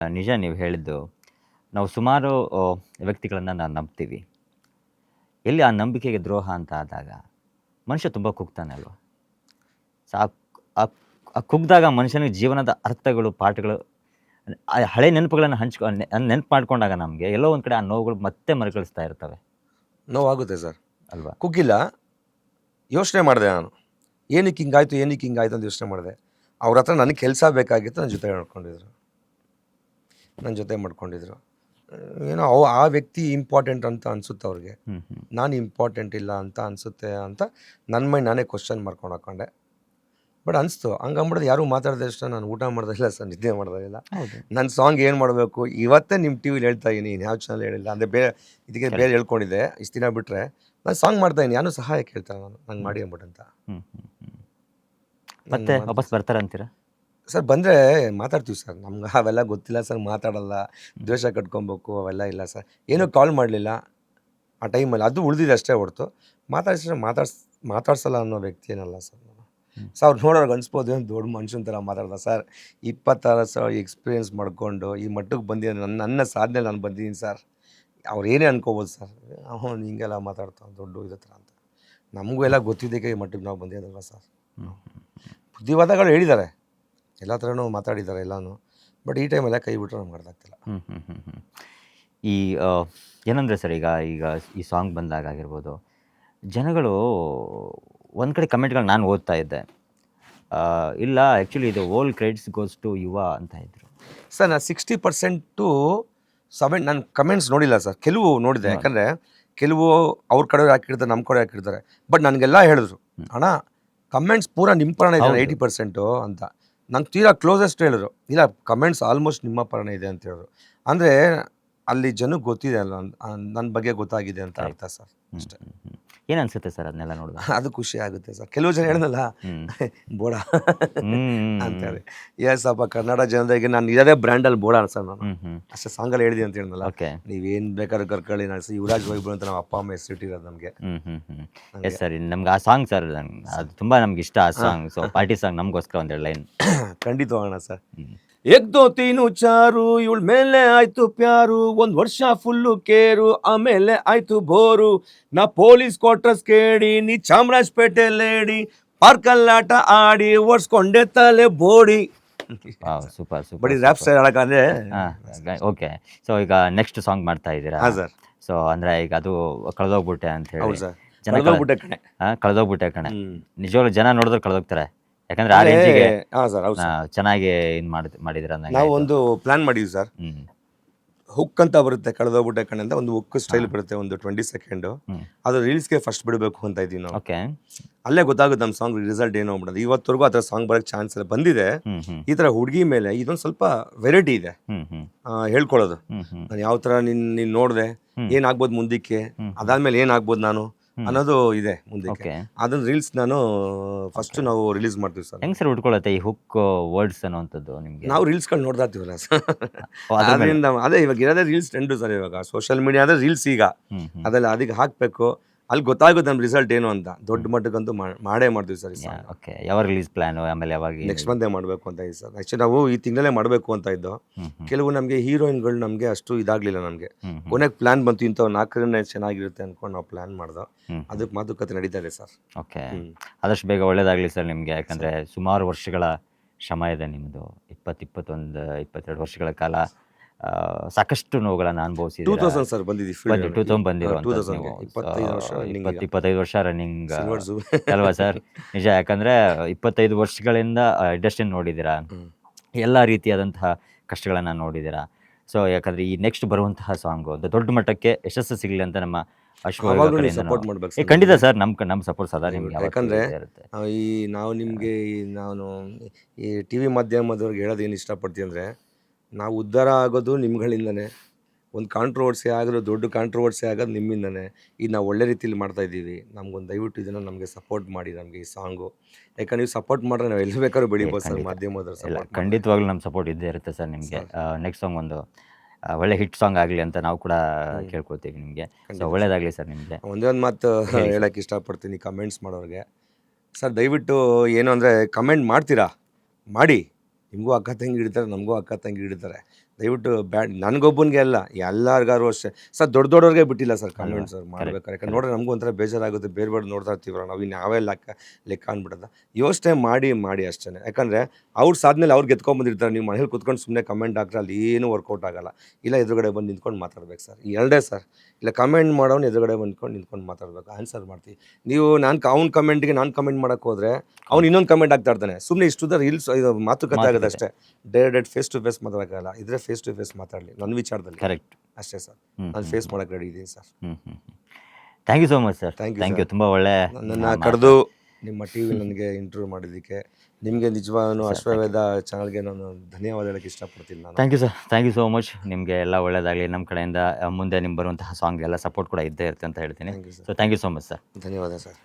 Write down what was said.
ನಿಜ ನೀವು ಹೇಳಿದ್ದು. ನಾವು ಸುಮಾರು ವ್ಯಕ್ತಿಗಳನ್ನು ನಾವು ನಂಬ್ತೀವಿ. ಎಲ್ಲಿ ಆ ನಂಬಿಕೆಗೆ ದ್ರೋಹ ಅಂತ ಆದಾಗ ಮನುಷ್ಯ ತುಂಬ ಕುಗ್ತಾನೆ ಅಲ್ವಾ? ಸೊ ಆ ಆ ಕುಗ್ದಾಗ ಮನುಷ್ಯನಿಗೆ ಜೀವನದ ಅರ್ಥಗಳು, ಪಾಠಗಳು, ಆ ಹಳೆ ನೆನಪುಗಳನ್ನು ನೆನಪು ಮಾಡ್ಕೊಂಡಾಗ ನಮಗೆ ಎಲ್ಲೋ ಒಂದು ಕಡೆ ಆ ನೋವುಗಳು ಮತ್ತೆ ಮರುಕಳಿಸ್ತಾ ಇರ್ತವೆ ನೋವಾಗುತ್ತೆ ಸರ್. ಅಲ್ವಾ? ಕುಗ್ಗಿಲ್ಲ, ಯೋಚನೆ ಮಾಡಿದೆ ನಾನು. ಏನಕ್ಕೆ ಹಿಂಗಾಯ್ತು ಅಂತ ಯೋಚನೆ ಮಾಡಿದೆ. ಅವ್ರ ಹತ್ರ ನನಗೆ ಕೆಲಸ ಬೇಕಾಗಿತ್ತು, ನನ್ನ ಜೊತೆ ಮಾಡ್ಕೊಂಡಿದ್ರು. ಏನೋ ಆ ವ್ಯಕ್ತಿ ಇಂಪಾರ್ಟೆಂಟ್ ಅಂತ ಅನಿಸುತ್ತೆ ಅವ್ರಿಗೆ, ನಾನು ಇಂಪಾರ್ಟೆಂಟ್ ಇಲ್ಲ ಅಂತ ಅನಿಸುತ್ತೆ ಅಂತ ನನ್ನ ಮೈಂಡ್ ನಾನೇ ಕ್ವಶನ್ ಮಾಡ್ಕೊಂಡು ಹಾಕೊಂಡೆ. ಬಟ್ ಅನಿಸ್ತು ಹಂಗಂಬಿಡೋದು. ಯಾರೂ ಮಾತಾಡಿದ ಅಷ್ಟೇ ನಾನು ಊಟ ಮಾಡ್ದಾಗಿಲ್ಲ ಸರ್, ನಿದ್ದೆ ಮಾಡ್ದಾಗಿಲ್ಲ. ನನ್ನ ಸಾಂಗ್ ಏನು ಮಾಡಬೇಕು ಇವತ್ತೇ ನಿಮ್ಮ ಟಿ ವಿಲಿ ಹೇಳ್ತಾ ಇದ್ದೀನಿ, ಯಾವ ಚಾನಲ್ ಹೇಳಿಲ್ಲ ಅಂದರೆ ಇದಕ್ಕೆ ಬೇರೆ ಹೇಳ್ಕೊಂಡಿದ್ದೆ. ಇಷ್ಟು ದಿನ ಬಿಟ್ಟರೆ ನಾನು ಸಾಂಗ್ ಮಾಡ್ತಾಯಿದ್ದೀನಿ, ಯಾರು ಸಹಾಯ ಕೇಳ್ತಾರೆ ನಾನು ನಂಗೆ ಮಾಡಿ ಅಂದ್ಬಿಟ್ಟಂತ. ಮತ್ತೆ ವಾಪಸ್ ಬರ್ತಾರಂತೀರಾ ಸರ್? ಬಂದರೆ ಮಾತಾಡ್ತೀವಿ ಸರ್. ನಮ್ಗೆ ಅವೆಲ್ಲ ಗೊತ್ತಿಲ್ಲ ಸರ್, ಮಾತಾಡಲ್ಲ, ದ್ವೇಷ ಕಟ್ಕೊಬೇಕು ಅವೆಲ್ಲ ಇಲ್ಲ ಸರ್. ಏನೂ ಕಾಲ್ ಮಾಡಲಿಲ್ಲ ಆ ಟೈಮಲ್ಲಿ, ಅದು ಉಳಿದಿದೆ ಅಷ್ಟೇ ಹೊರ್ತು ಮಾತಾಡ್ಸಲ್ಲ ಅನ್ನೋ ವ್ಯಕ್ತಿ ಏನಲ್ಲ ಸರ್ ನಾನು. ಸೊ ಅವ್ರು ನೋಡೋರ್ಗೆ ಅನ್ಸ್ಬೋದು ಏನು ದೊಡ್ಡ ಮನುಷ್ಯನ ಥರ ಮಾತಾಡ್ದ ಸರ್. 26 ವರ್ಷ ಎಕ್ಸ್ಪೀರಿಯೆನ್ಸ್ ಮಾಡಿಕೊಂಡು ಈ ಮಟ್ಟಕ್ಕೆ ಬಂದಿದ್ದೀನಿ, ನನ್ನ ಸಾಧನೆ ನಾನು ಬಂದಿದ್ದೀನಿ ಸರ್. ಅವ್ರು ಏನೇ ಅನ್ಕೋಬೋದು ಸರ್, ಅವ್ನು ಹಿಂಗೆಲ್ಲ ಮಾತಾಡ್ತಾನೆ ದೊಡ್ಡ ಇದೇ ಥರ ಅಂತ. ನಮಗೂ ಎಲ್ಲ ಗೊತ್ತಿದ್ದಕ್ಕೆ ಈ ಮಟ್ಟಿಗೆ ನಾವು ಬಂದಿದ್ದಲ್ವ ಸರ್. ಬುದ್ಧಿವಾದಗಳು ಹೇಳಿದ್ದಾರೆ, ಎಲ್ಲ ಥರನೂ ಮಾತಾಡಿದ್ದಾರೆ ಎಲ್ಲನೂ. ಬಟ್ ಈ ಟೈಮೆಲ್ಲ ಕೈ ಬಿಟ್ಟರೆ ನಮ್ಗೆ ಅರ್ಥ ಆಗ್ತಿಲ್ಲ. ಈ ಏನಂದರೆ ಸರ್, ಈಗ ಈ ಸಾಂಗ್ ಬಂದಾಗ ಆಗಿರ್ಬೋದು, ಜನಗಳು ಒಂದು ಕಡೆ ಕಮೆಂಟ್ಗಳು ನಾನು ಓದ್ತಾ ಇದ್ದೆ, ಇಲ್ಲ ಆ್ಯಕ್ಚುಲಿ ಇದು ಓಲ್ ಕ್ರೆಡಿಟ್ಸ್ ಗೋಸ್ ಟು ಯುವ ಅಂತ ಇದ್ರು ಸರ್. ನಾನು 60% 7 ನಾನು ಕಮೆಂಟ್ಸ್ ನೋಡಿಲ್ಲ ಸರ್, ಕೆಲವು ನೋಡಿದೆ. ಯಾಕಂದರೆ ಕೆಲವು ಅವ್ರ ಕಡೆ ಹಾಕಿರ್ತಾರೆ, ನಮ್ಮ ಕಡೆ ಹಾಕಿರ್ತಾರೆ. ಬಟ್ ನನಗೆಲ್ಲ ಹೇಳಿದ್ರು, ಅಣ್ಣ ಕಮೆಂಟ್ಸ್ ಪೂರಾ ನಿಮ್ಮ ಪರನೇ ಇದೆ 80% ಅಂತ. ನಂಗೆ ತೀರಾ ಕ್ಲೋಸೆಸ್ಟ್ ಹೇಳಿದ್ರು, ಇಲ್ಲ ಕಮೆಂಟ್ಸ್ ಆಲ್ಮೋಸ್ಟ್ ನಿಮ್ಮ ಪರನೇ ಇದೆ ಅಂತ ಹೇಳಿದ್ರು. ಅಂದರೆ ಅಲ್ಲಿ ಜನಕ್ಕೆ ಗೊತ್ತಿದೆ ಅಲ್ಲ, ನನ್ನ ಬಗ್ಗೆ ಗೊತ್ತಾಗಿದೆ ಅಂತ ಅರ್ಥ ಸರ್. ಅಷ್ಟೇ. ಏನು ಅನ್ಸುತ್ತೆ ಸರ್ ಅದನ್ನೆಲ್ಲ ನೋಡಿದ್ರೆ? ಅದು ಖುಷಿ ಆಗುತ್ತೆ ಸರ್. ಕೆಲವು ಜನ ಹೇಳಿದ್ನಲ್ಲ ಬೋಡ ಅಂತೇಳಿ, ಅಪ್ಪ ಕನ್ನಡ ಜನರಿಗೆ ನಾನು ಇರೋದೇ ಬ್ರ್ಯಾಂಡಲ್ಲಿ ಬೋಡ ಸರ್. ನಾನು ಅಷ್ಟೇ ಸಾಂಗಲ್ಲಿ ಹೇಳಿದೆ ಅಂತ ಹೇಳಿದ್ನಲ್ಲ, ನೀವೇನು ಬೇಕಾದ್ರೂ ಕರ್ಕೊಳ್ಳಿ, ನಾನು ಯುವರಾಜ್ ವೈಭವ್ ಅಂತ ನಮ್ಮ ಅಪ್ಪ ಅಮ್ಮ ಹೆಸರಿಟ್ಟಿರೋದು ನಮಗೆ. ಎಸ್ ಸರ್, ನಮ್ಗೆ ಆ ಸಾಂಗ್ ಸರ್ ಅದು ತುಂಬ ನಮ್ಗೆ ಇಷ್ಟ ಆ ಸಾಂಗ್. ಸೊ ಪಾರ್ಟಿ ಸಾಂಗ್ ನಮಗೋಸ್ಕರ ಒಂದೆರಡು ಲೈನ್ ಖಂಡಿತವಾಗೋಣ ಸರ್. ಎಗ್ದೋ ತೀನು ಚಾರು, ಇವಳ ಮೇಲೆ ಆಯ್ತು ಪ್ಯಾರು, 1 ವರ್ಷ ಫುಲ್ಲು ಕೇರು, ಆಮೇಲೆ ಆಯ್ತು ಬೋರು, ನಾ ಪೊಲೀಸ್ ಕ್ವಾರ್ಟರ್ಸ್ ಕೇಳಿ, ನೀ ಚಾಮರಾಜಪೇಟೆ ಲೇಡಿ, ಪಾರ್ಕಲ್ಲಾಟ ಆಡಿ ಓಡಿಸ್ಕೊಂಡೆ ತಲೆ ಬೋಡಿ. Super super. ಬರೀ ರ್ಯಾಪ್ ಸ್ಟೈಲ್ ಹೇಳಕ್ಕಂದ್ರೆ ಓಕೆ. ಸೊ ಈಗ ನೆಕ್ಸ್ಟ್ ಸಾಂಗ್ ಮಾಡ್ತಾ ಇದ್ದೀರಾ? ಹಾಂ ಸರ್. ಸೊ ಅಂದರೆ ಈಗ ಅದು ಕಳೆದೋಗ್ಬಿಟ್ಟೆ ಅಂತ ಹೇಳಿ. ಹೌದು ಸರ್, ಕಳೆದೋಗ್ಬಿಟ್ಟೆ ಕಣೆ. ನಿಜವಾಗ್ಲೂ ಜನ ನೋಡಿದ್ರೆ ಕಳೆದೋಗ್ತಾರೆ, ಯಾಕಂದ್ರೆ ಆ ರೇಂಜಿಗೆ ಚೆನ್ನಾಗಿ ಮಾಡಿದಿರ. ನಾವು ಒಂದು ಪ್ಲಾನ್ ಮಾಡಿದ್ವಿ ಸರ್, ಹುಕ್ ಅಂತ ಬರುತ್ತೆ, ಕಳೆದೋಗ್ಬಿಟ್ಟೆ ಕಣೆ ಅಂತ ಒಂದು ಹುಕ್ ಸ್ಟೈಲ್ ಬರುತ್ತೆ, ಒಂದು 20 ಸೆಕೆಂಡ್. ಅದು ರೀಲ್ಸ್ಗೆ ಫಸ್ಟ್ ಬಿಡಬೇಕು ಅಂತ ಇದ್ದೀವಿ ನಾವು. ಓಕೆ, ಅಲ್ಲೇ ಗೊತ್ತಾಗುತ್ತೆ ನಮ್ಮ ಸಾಂಗ್ ರಿಸಲ್ಟ್ ಏನೋ ಆಗ್ಬಿಡೋದು. ಇವತ್ತರೆಗೂ ಆ ಥರ ಸಾಂಗ್ ಬರೋಕ್ಕೆ ಚಾನ್ಸ್ ಎಲ್ಲ ಬಂದಿದೆ. ಈ ಥರ ಹುಡುಗಿ ಮೇಲೆ ಇದೊಂದು ಸ್ವಲ್ಪ ವೆರೈಟಿ ಇದೆ ಹೇಳ್ಕೊಳ್ಳೋದು. ನಾನು ಯಾವ ಥರ ನೀನು ನೋಡಿದೆ, ಏನಾಗ್ಬೋದು ಮುಂದಕ್ಕೆ, ಅದಾದ್ಮೇಲೆ ಏನಾಗ್ಬೋದು ನಾನು ಅನ್ನೋದು ಇದೆ ಮುಂದಕ್ಕೆ. ಅದನ್ನ ರೀಲ್ಸ್ ನಾನು ಫಸ್ಟ್ ನಾವು ರಿಲೀಸ್ ಮಾಡ್ತೀವಿ ಸರ್. ಹೆಂಗ್ ಸರ್ ಉಟ್ಕೊಳ್ಳುತ್ತೆ ಈ ಹುಕ್ ವರ್ಡ್ಸ್ ಅನ್ನೋಂಥದ್ದು ನಿಮಗೆ? ನಾವು ರೀಲ್ಸ್ಗಳು ನೋಡ್ತಾ ಇರ್ತೀವಲ್ಲ ಸರ್, ಅದರಿಂದ ಅದೇ ಇವಾಗ ಇರೋದೇ ರೀಲ್ಸ್ ಟ್ರೆಂಡು ಸರ್. ಇವಾಗ ಸೋಷಿಯಲ್ ಮೀಡಿಯಾ ಅಂದರೆ ರೀಲ್ಸ್ ಈಗ ಅದೆಲ್ಲ ಅದಕ್ಕೆ ಹಾಕಬೇಕು, ಅಲ್ಲಿ ಗೊತ್ತಾಗುತ್ತೆ ನಮ್ಮ ರಿಸಲ್ಟ್ ಏನು ಅಂತ. ದೊಡ್ಡ ಮಟ್ಟಕ್ಕಂತೂ ಮಾಡೇ ಮಾಡ್ತೀವಿ ಸರ್. ಓಕೆ, ಯಾವಾಗ ರಿಲೀಸ್ ಪ್ಲಾನು? ಆಮೇಲೆ ಯಾವಾಗ? ನೆಕ್ಸ್ಟ್ ಮಂದೇ ಮಾಡಬೇಕು ಅಂತ ಇದೆ ಸರ್. ಆ್ಯಕ್ಚುಲಿ ನಾವು ಈ ತಿಂಗಳಲ್ಲೇ ಮಾಡಬೇಕು ಅಂತ ಇದ್ದೋ. ಕೆಲವು ನಮಗೆ ಹೀರೋಯಿನ್ಗಳು ನಮಗೆ ಅಷ್ಟು ಇದಾಗಲಿಲ್ಲ. ನಮಗೆ ಕೊನೆಗೆ ಪ್ಲಾನ್ ಬಂತು, ಇಂಥವು 4 ಚೆನ್ನಾಗಿರುತ್ತೆ ಅಂದ್ಕೊಂಡು ನಾವು ಪ್ಲಾನ್ ಮಾಡ್ದೋ. ಅದಕ್ಕೆ ಮಾತುಕತೆ ನಡೀತಾ ಇದೆ ಸರ್. ಓಕೆ, ಆದಷ್ಟು ಬೇಗ ಒಳ್ಳೇದಾಗಲಿ ಸರ್ ನಿಮಗೆ. ಯಾಕಂದರೆ ಸುಮಾರು ವರ್ಷಗಳ ಶ್ರಮ ಇದೆ ನಿಮ್ಮದು. 22 ವರ್ಷಗಳ ಕಾಲ ಸಾಕಷ್ಟು ನೋವುಗಳನ್ನು ಅನುಭವಿಸಿದ್ದೀರಿ. 2000 ಸರ್ ಬಂದಿದ್ದೀವಿ, 2000 ಬಂದಿರೋ 25 ವರ್ಷ ರನ್ನಿಂಗ್ ಅಲ್ವಾ ಸರ್? ನಿಜ, ಯಾಕಂದರೆ 25 ವರ್ಷಗಳಿಂದ ಇಂಡಸ್ಟ್ರಿನ ನೋಡಿದ್ದೀರಾ, ಎಲ್ಲ ರೀತಿಯಾದಂತಹ ಕಷ್ಟಗಳನ್ನು ನೋಡಿದ್ದೀರಾ. ಸೊ ಯಾಕಂದರೆ ಈ ನೆಕ್ಸ್ಟ್ ಬರುವಂತಹ ಸಾಂಗು ದೊಡ್ಡ ಮಟ್ಟಕ್ಕೆ ಯಶಸ್ಸು ಸಿಗಲಿ ಅಂತ ನಮ್ಮ ಸಪೋರ್ಟ್ ಮಾಡ್ಬೇಕು. ಖಂಡಿತ ಸರ್, ನಮ್ಮ ಸಪೋರ್ಟ್ ಸದಾ ನಿಮ್ಗೆ. ಯಾಕಂದರೆ ನಾವು ನಿಮಗೆ ನಾನು ಈ TV ಮಾಧ್ಯಮದವ್ರಿಗೆ ಹೇಳೋದೇನು ಇಷ್ಟಪಡ್ತೀವಿ ಅಂದರೆ, ನಾವು ಉದ್ಧಾರ ಆಗೋದು ನಿಮ್ಗಳಿಂದನೇ. ಒಂದು ಕಾಂಟ್ರವರ್ಸಿ ಆಗೋದು, ದೊಡ್ಡ ಕಾಂಟ್ರವರ್ಸಿ ಆಗೋದು ನಿಮ್ಮಿಂದನೇ. ಇದು ನಾವು ಒಳ್ಳೆ ರೀತಿಯಲ್ಲಿ ಮಾಡ್ತಾಯಿದ್ದೀವಿ. ನಮಗೊಂದು ದಯವಿಟ್ಟು ಇದನ್ನು ನಮಗೆ ಸಪೋರ್ಟ್ ಮಾಡಿ, ನಮಗೆ ಈ ಸಾಂಗು. ಯಾಕಂದ್ರೆ ನೀವು ಸಪೋರ್ಟ್ ಮಾಡಿದ್ರೆ ನಾವು ಎಲ್ಲಿ ಬೇಕಾದ್ರೂ ಬೆಳಿಬೋದು ಸರ್. ಮಾಧ್ಯಮದವ್ರು ಖಂಡಿತವಾಗ್ಲೂ ನಮ್ಮ ಸಪೋರ್ಟ್ ಇದ್ದೇ ಇರುತ್ತೆ ಸರ್ ನಿಮಗೆ. ನೆಕ್ಸ್ಟ್ ಸಾಂಗ್ ಒಂದು ಒಳ್ಳೆ ಹಿಟ್ ಸಾಂಗ್ ಆಗಲಿ ಅಂತ ನಾವು ಕೂಡ ಕೇಳ್ಕೊತೀವಿ ನಿಮಗೆ. ಸೊ ಒಳ್ಳೇದಾಗಲಿ ಸರ್ ನಿಮಗೆ. ಒಂದೇ ಒಂದು ಮಾತು ಹೇಳೋಕ್ಕೆ ಇಷ್ಟಪಡ್ತೀನಿ ಕಮೆಂಟ್ಸ್ ಮಾಡೋರಿಗೆ. ಸರ್ ದಯವಿಟ್ಟು ಏನು ಅಂದರೆ, ಕಮೆಂಟ್ ಮಾಡ್ತೀರಾ ಮಾಡಿ, ನಿಮಗೂ ಅಕ್ಕ ತಂಗಿ ಹಿಡಿತಾರೆ, ನಮಗೂ ಅಕ್ಕ ತಂಗಿ ಹಿಡಿತಾರೆ. ದಯವಿಟ್ಟು ಬ್ಯಾಡ್ ನನಗೊಬ್ಬನಿಗೆ ಅಲ್ಲ, ಎಲ್ಲರಿಗಾರು ಅಷ್ಟೇ ಸರ್. ದೊಡ್ಡವ್ರಿಗೆ ಬಿಟ್ಟಿಲ್ಲ ಸರ್ ಕಮೆಂಟ್ಸ್ ಅವ್ರು ಮಾಡ್ಬೇಕಾರೆ. ಯಾಕಂದ್ರೆ ನೋಡ್ರೆ ನಮಗೂ ಒಂಥರ ಬೇಜಾರಾಗುತ್ತೆ, ಬೇರೆ ಬೇರೆ ನೋಡ್ತಾ ಇರ್ತೀವ್ರ ನಾವು, ಇನ್ನು ಯಾವೇ ಲೆಕ್ಕ ಅಂದ್ಬಿಡೋದ. ಯೋಚನೆ ಮಾಡಿ ಅಷ್ಟೇ. ಯಾಕಂದರೆ ಅವ್ರು ಸಾದ್ಮೇಲೆ ಅವ್ರು ಗೆದ್ಕೊಂಡ್ಬಂದಿರ್ತಾರೆ. ನೀವು ಮನೇಲಿ ಕುತ್ಕೊಂಡು ಸುಮ್ಮನೆ ಕಮೆಂಟ್ ಹಾಕ್ರೆ ಅಲ್ಲಿ ಏನೂ ವರ್ಕೌಟ್ ಆಗಲ್ಲ. ಇಲ್ಲ ಎದುರುಗಡೆ ಬಂದು ನಿಂತ್ಕೊಂಡು ಮಾತಾಡ್ಬೇಕು ಸರ್, ಈ ಎರಡೇ ಸರ್. ಇಲ್ಲ ಕಮೆಂಟ್ ಮಾಡೋನು ಎದುರುಗಡೆ ನಿಂತ್ಕೊಂಡು ಮಾತಾಡ್ಬೇಕು, ಆನ್ಸರ್ ಮಾಡ್ತೀವಿ. ನೀವು ಅವ್ನ ಕಮೆಂಟ್ಗೆ ನಾನು ಕಮೆಂಟ್ ಮಾಡೋಕ್ಕೆ ಹೋದರೆ ಅವ್ನು ಇನ್ನೊಂದು ಕಮೆಂಟ್ ಆಗ್ತಾ ಇರ್ತಾನೆ. ಸುಮ್ಮನೆ ಇಷ್ಟುದ ರೀಲ್ಸ್ ಇದು ಮಾತುಕತೆ ಆಗೋದು ಅಷ್ಟೇ. ಡೈರೆಕ್ಟ್ ಫೇಸ್ ಟು ಫೇಸ್ ಮಾತಾಡೋಕ್ಕಾಗಲ್ಲ. ಇದ್ರೆ ಫೇಸ್ ಟು ಫೇಸ್ ಮಾತಾಡಲಿ ನನ್ನ ವಿಚಾರದಲ್ಲಿ. ಕರೆಕ್ಟ್. ಅಷ್ಟೇ ಸರ್. ನಾನು ಫೇಸ್ ಮಾಡೋಕ್ಕೆ ರೆಡಿ ಇದ್ದೀನಿ sir. Thank you so much sir. Thank you, thank you. sir. ತುಂಬ ಒಳ್ಳೆ ನನ್ನನ್ನು ಕರೆದು ನಿಮ್ಮ ಟಿ ವಿ ನನಗೆ ಇಂಟರ್ವ್ಯೂ ಮಾಡಿದ್ದಕ್ಕೆ ನಿಮಗೆ ನಿಜವಾಗ್ಲೂ ಅಶ್ವವೇದ ಚಾನಲ್ಗೆ ನಾನು ಧನ್ಯವಾದ ಹೇಳಕ್ಕೆ ಇಷ್ಟಪಡ್ತೀನಿ ನಾನು. Thank you sir. Thank you so much. ನಿಮಗೆ ಎಲ್ಲ ಒಳ್ಳೆಯದಾಗಲಿ. ನಮ್ಮ ಕಡೆಯಿಂದ ಮುಂದೆ ನಿಮ್ಗೆ ಬರುವಂತಹ ಸಾಂಗ್ ಎಲ್ಲ ಸಪೋರ್ಟ್ ಕೂಡ ಇದ್ದೇ ಇರುತ್ತೆ ಅಂತ ಹೇಳ್ತೀನಿ. Thank you, sir. So thank you so much sir. ಧನ್ಯವಾದ ಸರ್.